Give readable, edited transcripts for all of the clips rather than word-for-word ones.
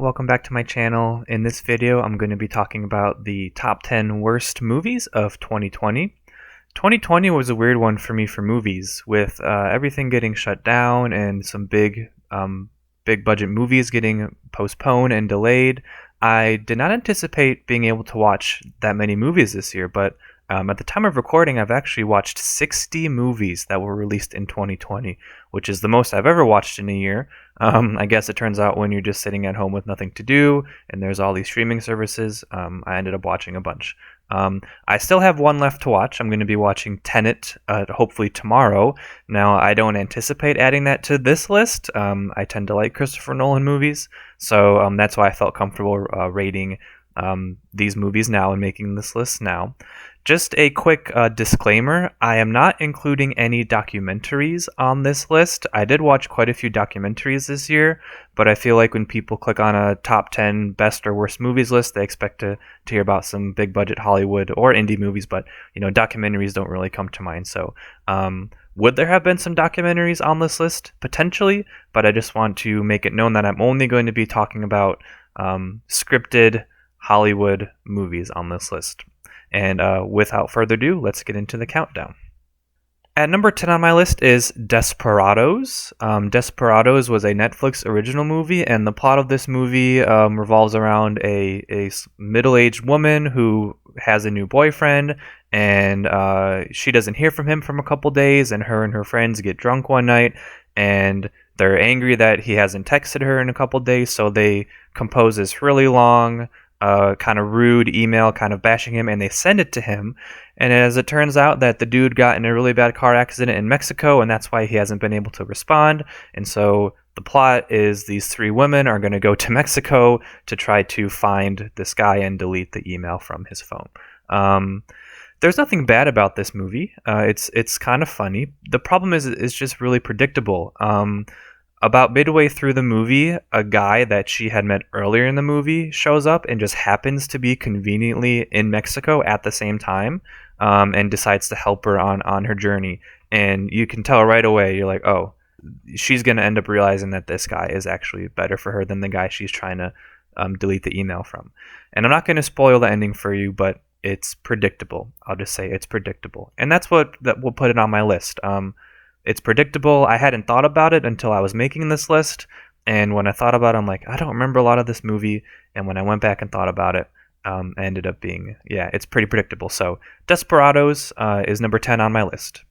welcome back to my channel. In this video, I'm going to be talking about the top 10 worst movies of 2020. 2020 was a weird one for me for movies, with everything getting shut down and some big budget movies getting postponed and delayed. I did not anticipate being able to watch that many movies this year, but at the time of recording, I've actually watched 60 movies that were released in 2020, which is the most I've ever watched in a year. I guess it turns out when you're just sitting at home with nothing to do and there's all these streaming services, I ended up watching a bunch. I still have one left to watch. I'm going to be watching Tenet, hopefully tomorrow. Now, I don't anticipate adding that to this list. I tend to like Christopher Nolan movies, so that's why I felt comfortable rating these movies now and making this list now. Just a quick disclaimer, I am not including any documentaries on this list. I did watch quite a few documentaries this year, but I feel like when people click on a top 10 best or worst movies list, they expect to hear about some big budget Hollywood or indie movies, but documentaries don't really come to mind. So would there have been some documentaries on this list? Potentially, but I just want to make it known that I'm only going to be talking about scripted Hollywood movies on this list. And without further ado, let's get into the countdown. At number 10 on my list is Desperados. Desperados was a Netflix original movie, and the plot of this movie revolves around a middle-aged woman who has a new boyfriend, and she doesn't hear from him from a couple days, and her friends get drunk one night, and they're angry that he hasn't texted her in a couple days, so they compose this really long kind of rude email kind of bashing him, and they send it to him. And as it turns out that the dude got in a really bad car accident in Mexico, and that's why he hasn't been able to respond. And so the plot is these three women are going to go to Mexico to try to find this guy and delete the email from his phone. There's nothing bad about this movie. It's kind of funny. The problem is it's just really predictable. About midway through the movie, a guy that she had met earlier in the movie shows up and just happens to be conveniently in Mexico at the same time, and decides to help her on her journey. And you can tell right away, you're like, oh, she's going to end up realizing that this guy is actually better for her than the guy she's trying to delete the email from. And I'm not going to spoil the ending for you, but it's predictable. I'll just say it's predictable. And that's what will put it on my list. It's predictable. I hadn't thought about it until I was making this list, and when I thought about it, I'm like, I don't remember a lot of this movie, and when I went back and thought about it, I ended up being, it's pretty predictable. So Desperados is number 10 on my list.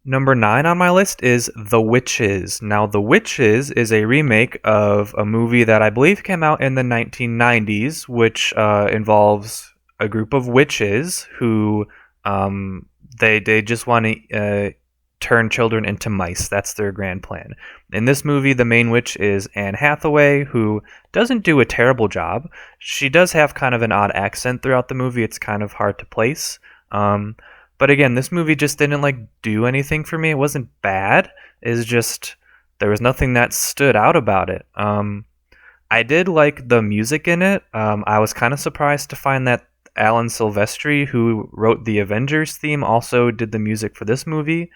Number 9 on my list is The Witches. Now, The Witches is a remake of a movie that I believe came out in the 1990s, which involves a group of witches who they just want to turn children into mice. That's their grand plan. In this movie, the main witch is Anne Hathaway, who doesn't do a terrible job. She does have kind of an odd accent throughout the movie. It's kind of hard to place. But again, this movie just didn't do anything for me. It wasn't bad. It's just there was nothing that stood out about it. I did like the music in it. I was kind of surprised to find that Alan Silvestri, who wrote the Avengers theme, also did the music for this movie.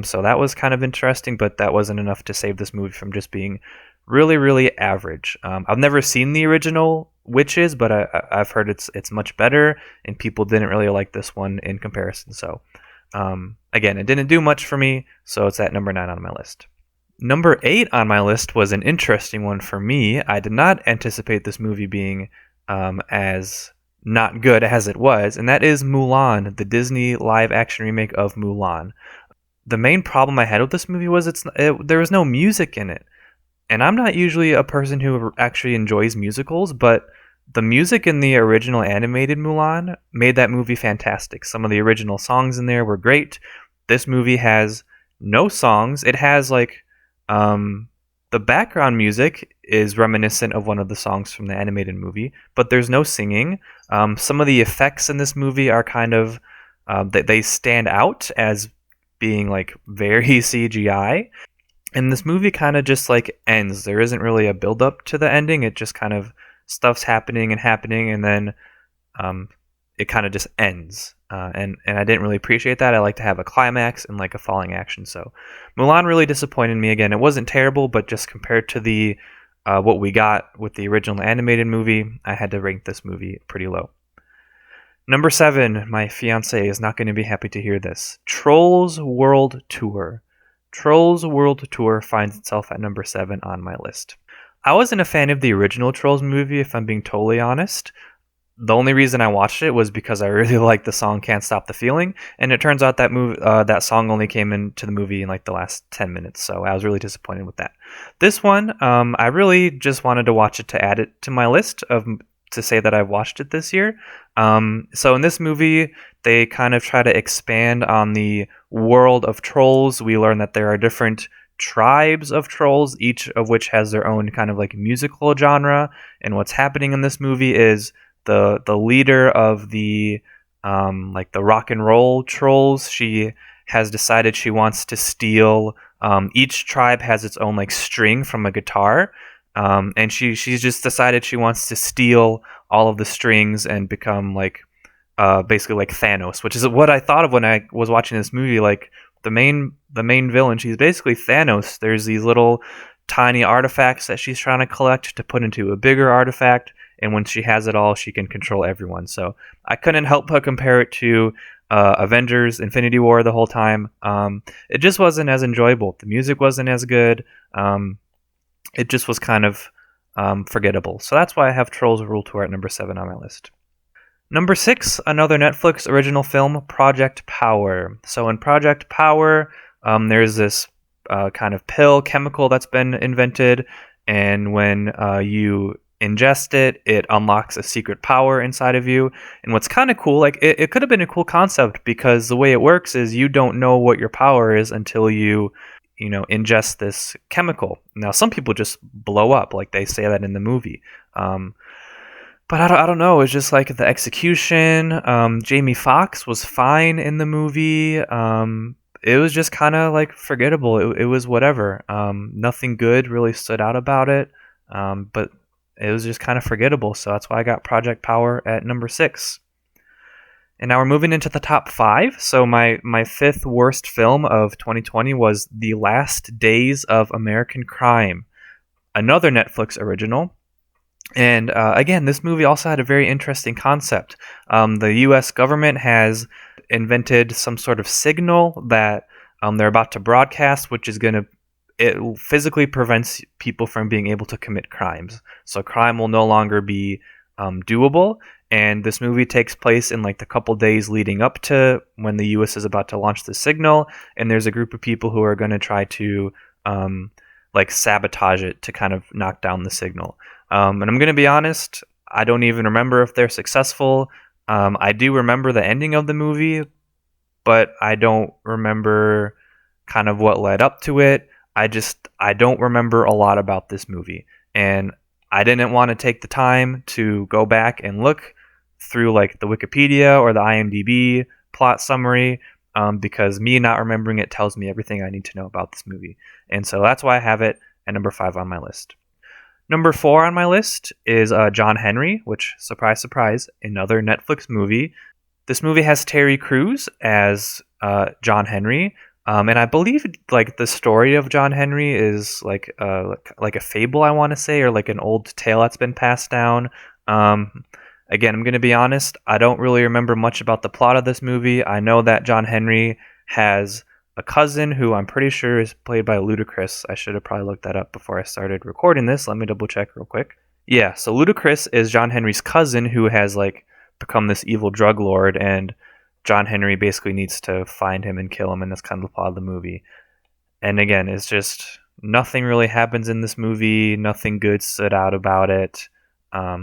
So that was kind of interesting, but that wasn't enough to save this movie from just being really, really average. I've never seen the original Witches, but I've heard it's much better, and people didn't really like this one in comparison. So again, it didn't do much for me, so it's at number 9 on my list. Number 8 on my list was an interesting one for me. I did not anticipate this movie being as not good as it was, and that is Mulan, the Disney live-action remake of Mulan. The main problem I had with this movie was there was no music in it. And I'm not usually a person who actually enjoys musicals, but the music in the original animated Mulan made that movie fantastic. Some of the original songs in there were great. This movie has no songs. It has the background music is reminiscent of one of the songs from the animated movie, but there's no singing. Some of the effects in this movie are kind of they stand out as being very CGI, and this movie kind of just ends. There isn't really a build up to the ending. It just kind of stuff's happening, and then it kind of just ends. And I didn't really appreciate that. I like to have a climax and a falling action. So Mulan really disappointed me again. It wasn't terrible, but just compared to the what we got with the original animated movie, I had to rank this movie pretty low. Number 7, my fiance is not going to be happy to hear this. Trolls World Tour. Trolls World Tour finds itself at number 7 on my list. I wasn't a fan of the original Trolls movie, if I'm being totally honest. The only reason I watched it was because I really liked the song "Can't Stop the Feeling," and it turns out that that song only came into the movie in like the last 10 minutes, so I was really disappointed with that. This one, I really just wanted to watch it to add it to my list to say that I've watched it this year. So in this movie, they kind of try to expand on the world of trolls. We learn that there are different tribes of trolls, each of which has their own kind of like musical genre, and what's happening in this movie is the leader of the like the rock and roll trolls, she has decided she wants to steal. Each tribe has its own like string from a guitar, and she's just decided she wants to steal all of the strings and become like basically like Thanos, which is what I thought of when I was watching this movie. Like the main villain, she's basically Thanos. There's these little tiny artifacts that she's trying to collect to put into a bigger artifact. And when she has it all, she can control everyone. So I couldn't help but compare it to Avengers Infinity War the whole time. It just wasn't as enjoyable. The music wasn't as good. It just was kind of forgettable. So that's why I have Trolls World Tour at number 7 on my list. Number 6, another Netflix original film, Project Power. So in Project Power, there's this kind of pill chemical that's been invented. And when you ingest it, it unlocks a secret power inside of you. And what's kind of cool, like it could have been a cool concept, because the way it works is you don't know what your power is until you ingest this chemical. Now some people just blow up, like they say that in the movie, but I don't know, it's just like the execution. Jamie Foxx was fine in the movie. It was just kind of like forgettable. It was whatever. Nothing good really stood out about it, but it was just kind of forgettable, so that's why I got Project Power at number 6. And now we're moving into the top 5. So my 5th worst film of 2020 was The Last Days of American Crime, another Netflix original. And again, this movie also had a very interesting concept. The U.S. government has invented some sort of signal that they're about to broadcast, which is going to it physically prevents people from being able to commit crimes. So crime will no longer be doable. And this movie takes place in like the couple days leading up to when the U.S. is about to launch the signal. And there's a group of people who are going to try to like sabotage it to kind of knock down the signal. And I'm going to be honest, I don't even remember if they're successful. I do remember the ending of the movie, but I don't remember kind of what led up to it. I don't remember a lot about this movie, and I didn't want to take the time to go back and look through like the Wikipedia or the IMDb plot summary, because me not remembering it tells me everything I need to know about this movie. And so that's why I have it at number 5 on my list. Number 4 on my list is John Henry, which, surprise, surprise, another Netflix movie. This movie has Terry Crews as John Henry. And I believe like the story of John Henry is like a fable, I want to say, or like an old tale that's been passed down. Again, I'm going to be honest, I don't really remember much about the plot of this movie. I know that John Henry has a cousin who I'm pretty sure is played by Ludacris. I should have probably looked that up before I started recording this. Let me double check real quick. Yeah, so Ludacris is John Henry's cousin who has like become this evil drug lord, and John Henry basically needs to find him and kill him, and that's kind of the plot of the movie. And again, it's just nothing really happens in this movie. Nothing good stood out about it.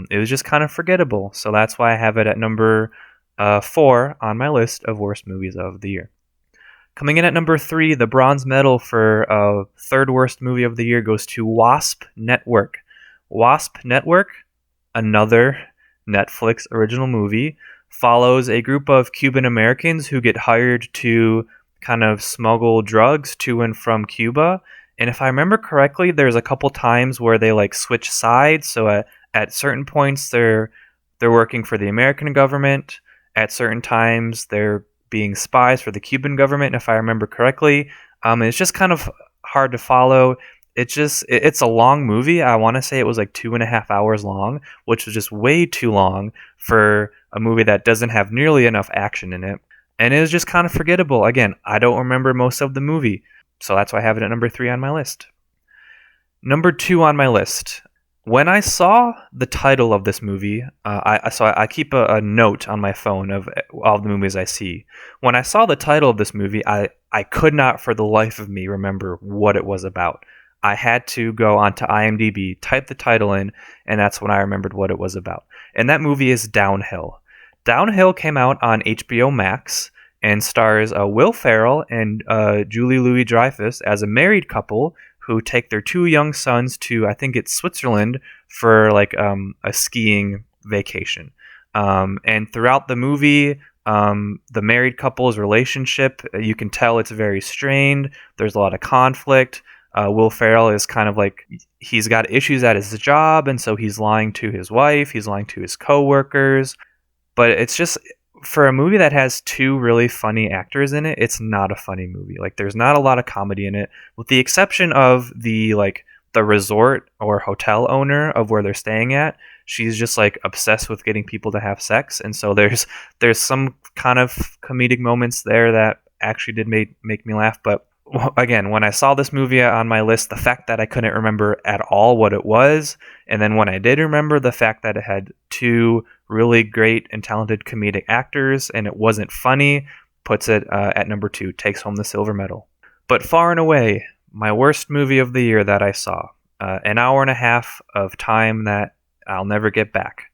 It was just kind of forgettable. So that's why I have it at number 4 on my list of worst movies of the year. Coming in at number 3, the bronze medal for third worst movie of the year goes to WASP Network. WASP Network, another Netflix original movie, follows a group of Cuban Americans who get hired to kind of smuggle drugs to and from Cuba. And if I remember correctly, there's a couple times where they like switch sides. So at certain points they're working for the American government. At certain times they're being spies for the Cuban government, if I remember correctly. It's just kind of hard to follow. it's a long movie. I want to say it was like 2.5 hours long, which was just way too long for a movie that doesn't have nearly enough action in it. And it was just kind of forgettable. Again, I don't remember most of the movie, so that's why I have it at number 3 on my list. Number 2 on my list. When I saw the title of this movie, I keep a note on my phone of all the movies I see. When I saw the title of this movie, I could not for the life of me remember what it was about. I had to go onto IMDb, type the title in, and that's when I remembered what it was about. And that movie is Downhill. Downhill came out on HBO Max and stars Will Ferrell and Julie Louis-Dreyfus as a married couple who take their 2 young sons to, I think it's Switzerland, for like a skiing vacation. And throughout the movie, the married couple's relationship, you can tell it's very strained. There's a lot of conflict. Will Ferrell is kind of like, he's got issues at his job, and so he's lying to his wife, he's lying to his coworkers. But it's just, for a movie that has 2 really funny actors in it, it's not a funny movie. Like, there's not a lot of comedy in it, with the exception of the resort or hotel owner of where they're staying at. She's just like obsessed with getting people to have sex, and so there's some kind of comedic moments there that actually did make me laugh. But again, when I saw this movie on my list, the fact that I couldn't remember at all what it was, and then when I did remember, the fact that it had 2 really great and talented comedic actors and it wasn't funny, puts it at number 2, takes home the silver medal. But far and away, my worst movie of the year that I saw, an hour and a half of time that I'll never get back.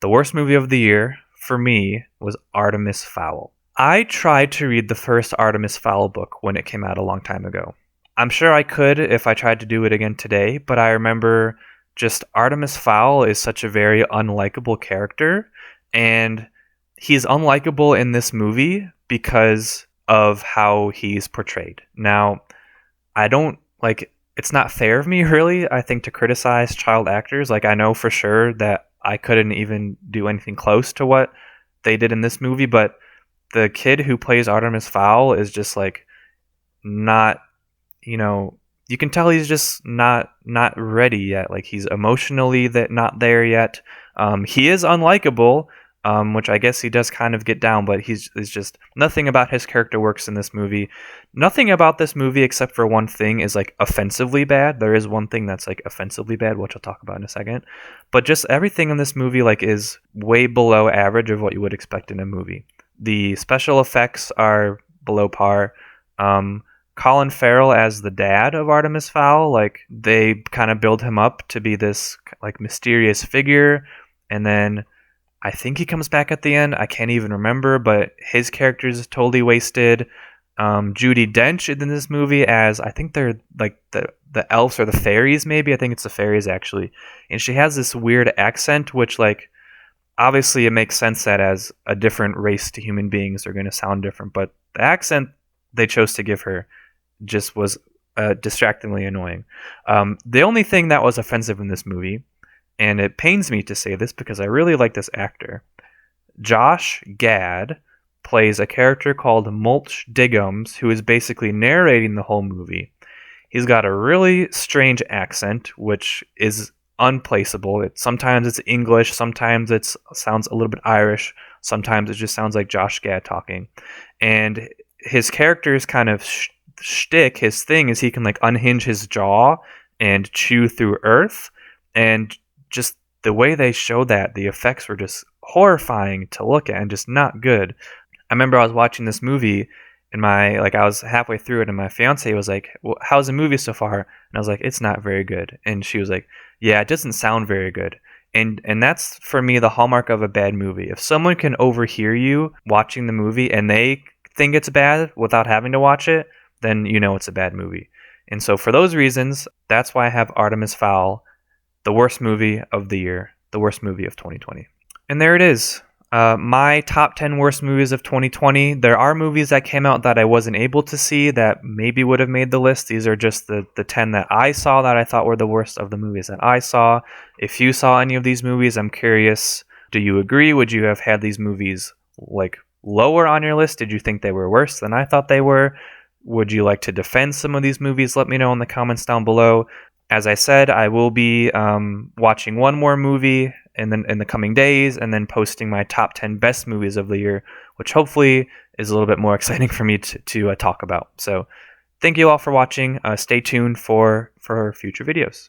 The worst movie of the year for me was Artemis Fowl. I tried to read the first Artemis Fowl book when it came out a long time ago. I'm sure I could if I tried to do it again today, but I remember just Artemis Fowl is such a very unlikable character, and he's unlikable in this movie because of how he's portrayed. Now, I don't, it's not fair of me, really, I think, to criticize child actors. I know for sure that I couldn't even do anything close to what they did in this movie, but the kid who plays Artemis Fowl is just not, you can tell he's just not ready yet. He's emotionally not there yet. He is unlikable, which I guess he does kind of get down, but he's just, nothing about his character works in this movie. Nothing about this movie except for one thing is offensively bad. There is one thing that's offensively bad, which I'll talk about in a second. But just everything in this movie is way below average of what you would expect in a movie. The special effects are below par. Colin Farrell as the dad of Artemis Fowl, they kind of build him up to be this mysterious figure, and then I think he comes back at the end. I can't even remember, but his character is totally wasted. Judi Dench in this movie as, I think they're the elves or the fairies, maybe. I think it's the fairies, actually. And she has this weird accent, which obviously it makes sense that as a different race to human beings, they're going to sound different. But the accent they chose to give her just was distractingly annoying. The only thing that was offensive in this movie, and it pains me to say this because I really like this actor, Josh Gad plays a character called Mulch Diggums, who is basically narrating the whole movie. He's got a really strange accent, which is unplaceable. Sometimes it's English, sometimes it sounds a little bit Irish, sometimes it just sounds like Josh Gad talking. And his character's kind of shtick, his thing is he can unhinge his jaw and chew through earth, and just the way they showed that, the effects were just horrifying to look at and just not good. I remember I was watching this movie and I was halfway through it and my fiance was like, well, how's the movie so far? And I was like, it's not very good. And she was like, yeah, it doesn't sound very good. And that's for me the hallmark of a bad movie. If someone can overhear you watching the movie and they think it's bad without having to watch it, then you know it's a bad movie. And so for those reasons, that's why I have Artemis Fowl, the worst movie of the year, the worst movie of 2020. And there it is. My top 10 worst movies of 2020. There are movies that came out that I wasn't able to see that maybe would have made the list. These are just the 10 that I saw that I thought were the worst of the movies that I saw. If you saw any of these movies, I'm curious, do you agree? Would you have had these movies lower on your list? Did you think they were worse than I thought they were? Would you like to defend some of these movies? Let me know in the comments down below. As I said, I will be watching one more movie in the coming days, and then posting my top 10 best movies of the year, which hopefully is a little bit more exciting for me to talk about. So thank you all for watching. Stay tuned for future videos.